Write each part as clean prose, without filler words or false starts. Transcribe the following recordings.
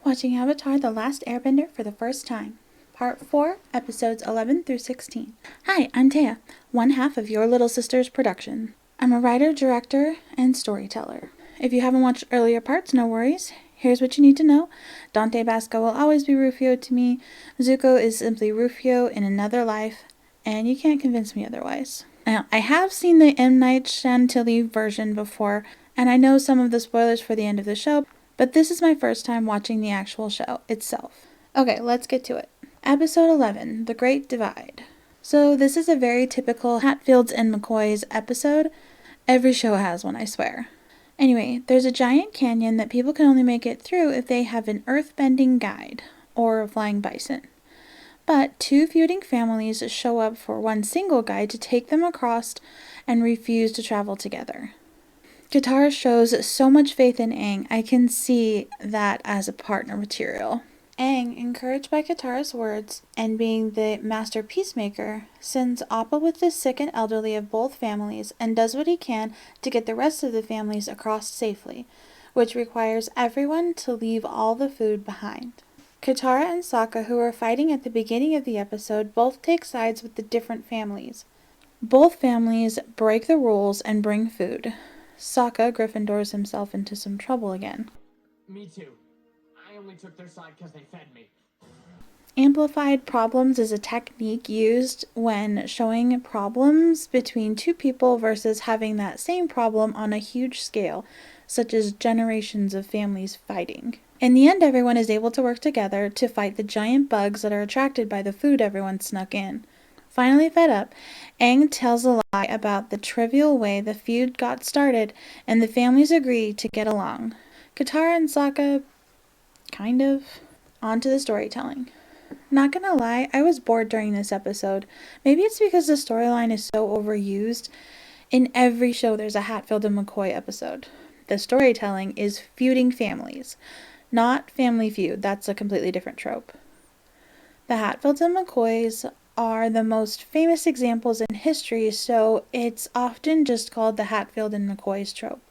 watching Avatar: The Last Airbender for the first time. Part 4, Episodes 11 through 16. Hi, I'm Taya, one half of Your Little Sister's production. I'm a writer, director, and storyteller. If you haven't watched earlier parts, no worries. Here's what you need to know. Dante Basco will always be Rufio to me. Zuko is simply Rufio in another life, and you can't convince me otherwise. Now, I have seen the M. Night Shyamalan version before, and I know some of the spoilers for the end of the show, but this is my first time watching the actual show itself. Okay, let's get to it. Episode 11, The Great Divide. So this is a very typical Hatfields and McCoys episode. Every show has one, I swear. Anyway, there's a giant canyon that people can only make it through if they have an earthbending guide, or a flying bison. But two feuding families show up for one single guide to take them across and refuse to travel together. Katara shows so much faith in Aang, I can see that as a partner material. Aang, encouraged by Katara's words and being the master peacemaker, sends Appa with the sick and elderly of both families and does what he can to get the rest of the families across safely, which requires everyone to leave all the food behind. Katara and Sokka, who were fighting at the beginning of the episode, both take sides with the different families. Both families break the rules and bring food. Sokka Gryffindors himself into some trouble again. Me too. I only took their side because they fed me. Amplified problems is a technique used when showing problems between two people versus having that same problem on a huge scale, such as generations of families fighting. In the end, everyone is able to work together to fight the giant bugs that are attracted by the food everyone snuck in. Finally fed up, Aang tells a lie about the trivial way the feud got started, and the families agree to get along. Katara and Sokka, kind of. On to the storytelling. Not gonna lie, I was bored during this episode. Maybe it's because the storyline is so overused. In every show there's a Hatfield and McCoy episode. The storytelling is feuding families, not Family Feud. That's a completely different trope. The Hatfields and McCoys are the most famous examples in history, so it's often just called the Hatfield and McCoys trope.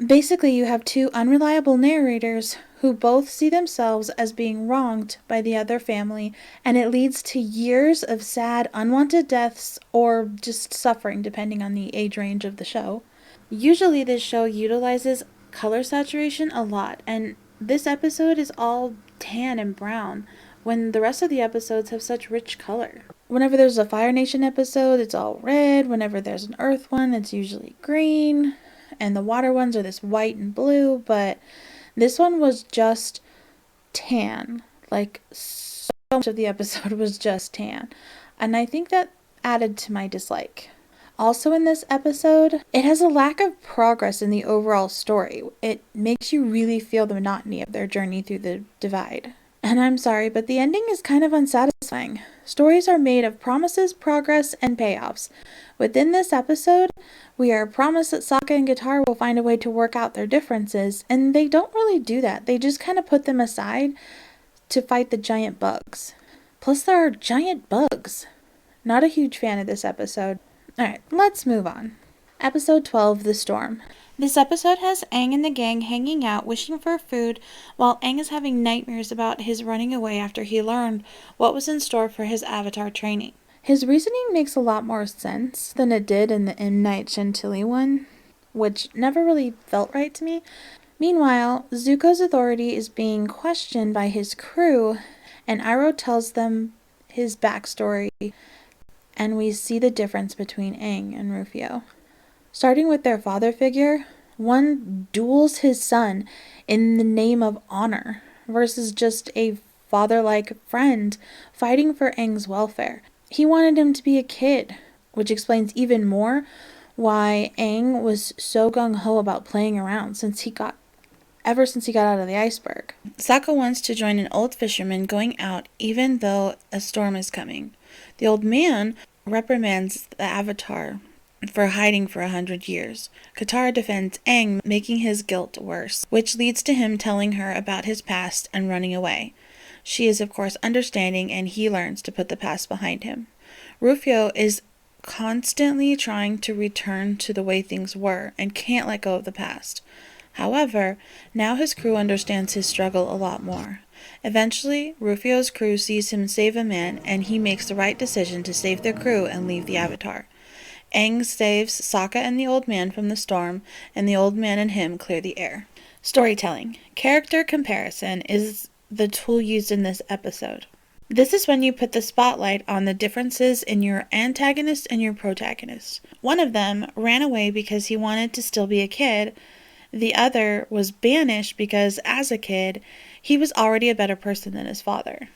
Basically, you have two unreliable narrators who both see themselves as being wronged by the other family, and it leads to years of sad, unwanted deaths or just suffering, depending on the age range of the show. Usually, this show utilizes color saturation a lot, and this episode is all tan and brown, when the rest of the episodes have such rich color. Whenever there's a Fire Nation episode, it's all red. Whenever there's an Earth one, it's usually green. And the water ones are this white and blue, but this one was just tan. Like, so much of the episode was just tan. And I think that added to my dislike. Also in this episode, it has a lack of progress in the overall story. It makes you really feel the monotony of their journey through the divide. And I'm sorry, but the ending is kind of unsatisfying. Stories are made of promises, progress, and payoffs. Within this episode, we are promised that Sokka and Katara will find a way to work out their differences, and they don't really do that. They just kind of put them aside to fight the giant bugs. Plus, there are giant bugs. Not a huge fan of this episode. Alright, let's move on. Episode 12, The Storm. This episode has Aang and the gang hanging out, wishing for food, while Aang is having nightmares about his running away after he learned what was in store for his avatar training. His reasoning makes a lot more sense than it did in the M. Night Shyamalan one, which never really felt right to me. Meanwhile, Zuko's authority is being questioned by his crew, and Iroh tells them his backstory, and we see the difference between Aang and Rufio. Starting with their father figure, one duels his son in the name of honor versus just a father-like friend fighting for Aang's welfare. He wanted him to be a kid, which explains even more why Aang was so gung-ho about playing around ever since he got out of the iceberg. Sokka wants to join an old fisherman going out even though a storm is coming. The old man reprimands the Avatar for hiding for 100 years. Katara defends Aang, making his guilt worse, which leads to him telling her about his past and running away. She is, of course, understanding, and he learns to put the past behind him. Rufio is constantly trying to return to the way things were and can't let go of the past. However, now his crew understands his struggle a lot more. Eventually, Rufio's crew sees him save a man, and he makes the right decision to save their crew and leave the Avatar. Aang saves Sokka and the old man from the storm, and the old man and him clear the air. Storytelling. Character comparison is the tool used in this episode. This is when you put the spotlight on the differences in your antagonist and your protagonist. One of them ran away because he wanted to still be a kid. The other was banished because, as a kid, he was already a better person than his father.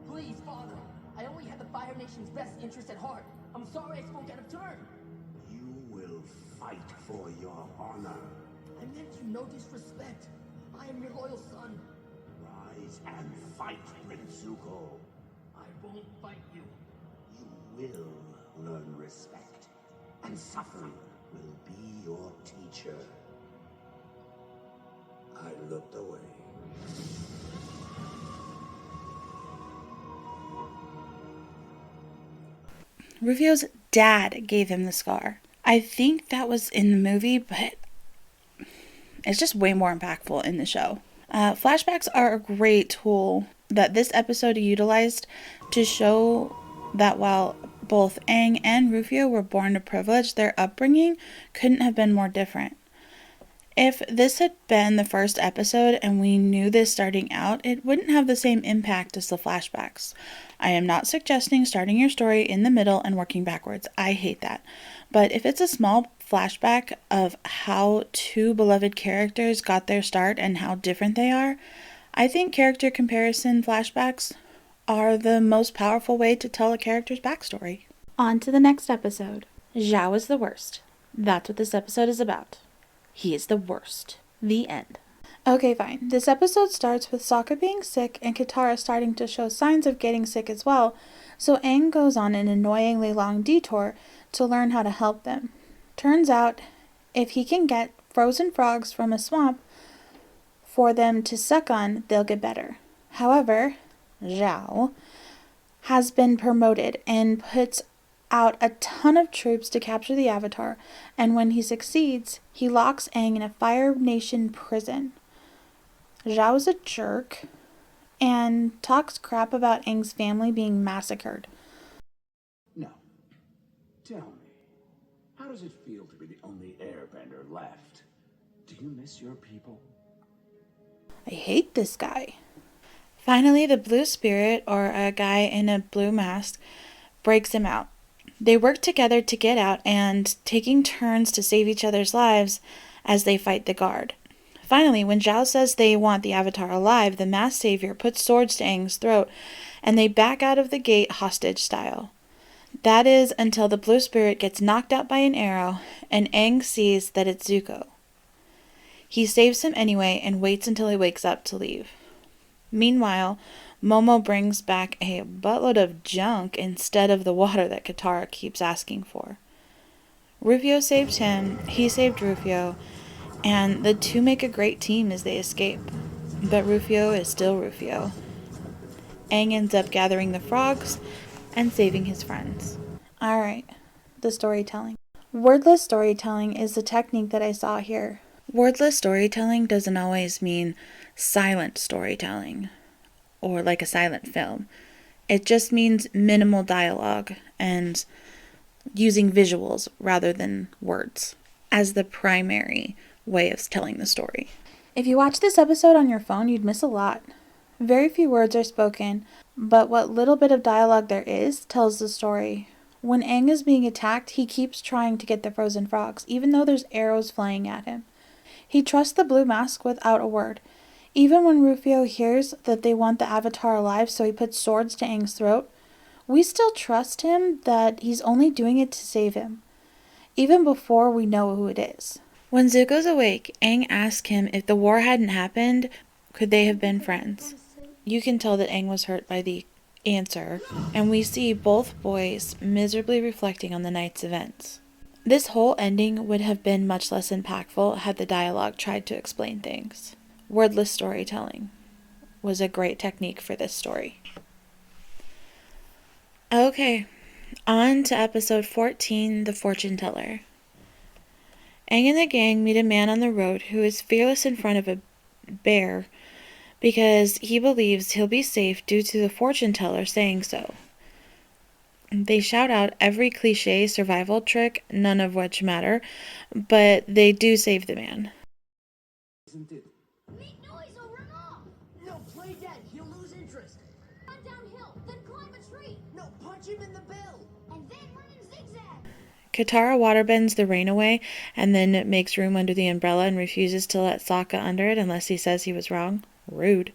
Please, Father, I only had the Fire Nation's best interest at heart. I'm sorry I spoke out of turn. You will fight for your honor. I meant you no disrespect. I am your loyal son. Rise and fight, Prince Zuko. I won't fight you. You will learn respect, and suffering will be your teacher. I looked away. Rufio's dad gave him the scar. I think that was in the movie, but it's just way more impactful in the show. Flashbacks are a great tool that this episode utilized to show that while both Aang and Rufio were born to privilege, their upbringing couldn't have been more different. If this had been the first episode and we knew this starting out, it wouldn't have the same impact as the flashbacks. I am not suggesting starting your story in the middle and working backwards. I hate that. But if it's a small flashback of how two beloved characters got their start and how different they are, I think character comparison flashbacks are the most powerful way to tell a character's backstory. On to the next episode. Zhao is the worst. That's what this episode is about. He is the worst. The end. Okay, fine. This episode starts with Sokka being sick and Katara starting to show signs of getting sick as well, so Aang goes on an annoyingly long detour to learn how to help them. Turns out, if he can get frozen frogs from a swamp for them to suck on, they'll get better. However, Zhao has been promoted and puts out a ton of troops to capture the Avatar, and when he succeeds, he locks Aang in a Fire Nation prison. Zhao is a jerk and talks crap about Aang's family being massacred. Now, tell me, how does it feel to be the only airbender left? Do you miss your people? I hate this guy. Finally, the Blue Spirit, or a guy in a blue mask, breaks him out. They work together to get out and taking turns to save each other's lives as they fight the guard. Finally, when Zhao says they want the Avatar alive, the masked savior puts swords to Aang's throat and they back out of the gate hostage style. That is until the Blue Spirit gets knocked out by an arrow and Aang sees that it's Zuko. He saves him anyway and waits until he wakes up to leave. Meanwhile, Momo brings back a buttload of junk instead of the water that Katara keeps asking for. Rufio saved him, he saved Rufio, and the two make a great team as they escape. But Rufio is still Rufio. Aang ends up gathering the frogs and saving his friends. Alright, the storytelling. Wordless storytelling is the technique that I saw here. Wordless storytelling doesn't always mean silent storytelling, or like a silent film. It just means minimal dialogue and using visuals rather than words as the primary way of telling the story. If you watch this episode on your phone, you'd miss a lot. Very few words are spoken, but what little bit of dialogue there is tells the story. When Aang is being attacked, he keeps trying to get the frozen frogs, even though there's arrows flying at him. He trusts the blue mask without a word. Even when Rufio hears that they want the Avatar alive, so he puts swords to Aang's throat, we still trust him that he's only doing it to save him, even before we know who it is. When Zuko's awake, Aang asks him if the war hadn't happened, could they have been friends? You can tell that Aang was hurt by the answer, and we see both boys miserably reflecting on the night's events. This whole ending would have been much less impactful had the dialogue tried to explain things. Wordless storytelling was a great technique for this story. Okay, on to episode 14, The Fortune Teller. Aang and the gang meet a man on the road who is fearless in front of a bear because he believes he'll be safe due to the fortuneteller saying so. They shout out every cliche survival trick, none of which matter, but they do save the man. Isn't it? Make noise or run off! No, play dead. He'll lose interest. Run downhill, then climb a tree. No, punch him in the bill. And then run in zigzag. Katara waterbends the rain away and then makes room under the umbrella and refuses to let Sokka under it unless he says he was wrong. Rude.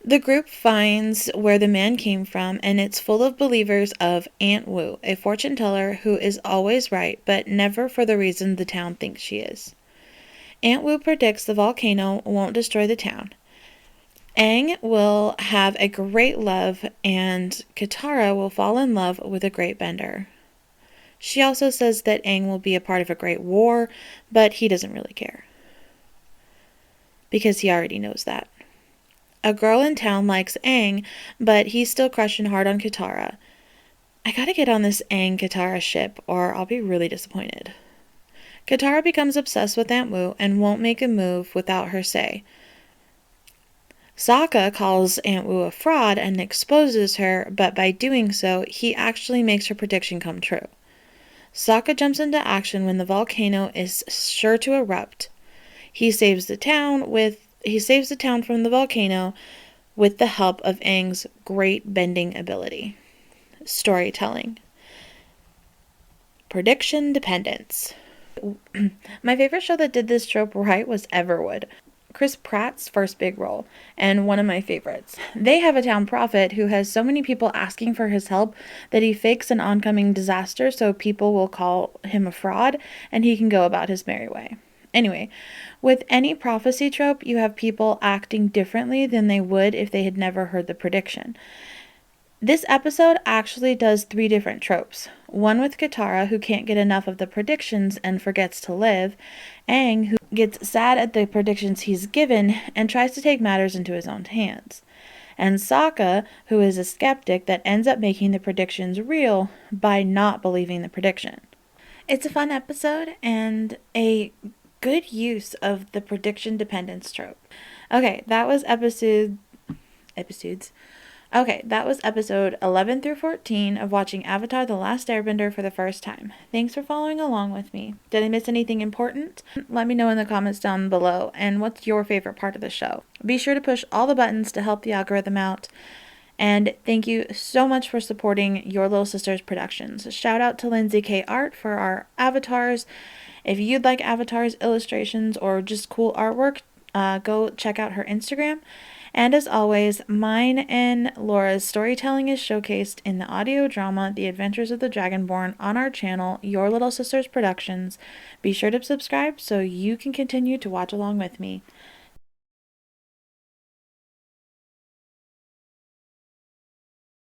The group finds where the man came from, and it's full of believers of Aunt Wu, a fortune teller who is always right, but never for the reason the town thinks she is. Aunt Wu predicts the volcano won't destroy the town. Aang will have a great love, and Katara will fall in love with a great bender. She also says that Aang will be a part of a great war, but he doesn't really care, because he already knows that. A girl in town likes Aang, but he's still crushing hard on Katara. I gotta get on this Aang-Katara ship, or I'll be really disappointed. Katara becomes obsessed with Aunt Wu and won't make a move without her say. Sokka calls Aunt Wu a fraud and exposes her, but by doing so, he actually makes her prediction come true. Sokka jumps into action when the volcano is sure to erupt. He saves the town from the volcano with the help of Aang's great bending ability. Storytelling. PredictionDependence. My favorite show that did this trope right was Everwood. Chris Pratt's first big role, and one of my favorites. They have a town prophet who has so many people asking for his help that he fakes an oncoming disaster so people will call him a fraud and he can go about his merry way. Anyway, with any prophecy trope, you have people acting differently than they would if they had never heard the prediction. This episode actually does 3 different tropes. One with Katara, who can't get enough of the predictions and forgets to live. Aang, who gets sad at the predictions he's given and tries to take matters into his own hands. And Sokka, who is a skeptic that ends up making the predictions real by not believing the prediction. It's a fun episode and a good use of the prediction dependence trope. Okay, that was episode 11 through 14 of watching Avatar: The Last Airbender for the first time. Thanks for following along with me. Did I miss anything important? Let me know in the comments down below, and what's your favorite part of the show? Be sure to push all the buttons to help the algorithm out. And thank you so much for supporting Your Little Sister's productions. Shout out to Lindsay K. Art for our avatars. If you'd like avatars, illustrations, or just cool artwork, go check out her Instagram. And as always, mine and Laura's storytelling is showcased in the audio drama The Adventures of the Dragonborn on our channel, Your Little Sisters Productions. Be sure to subscribe so you can continue to watch along with me.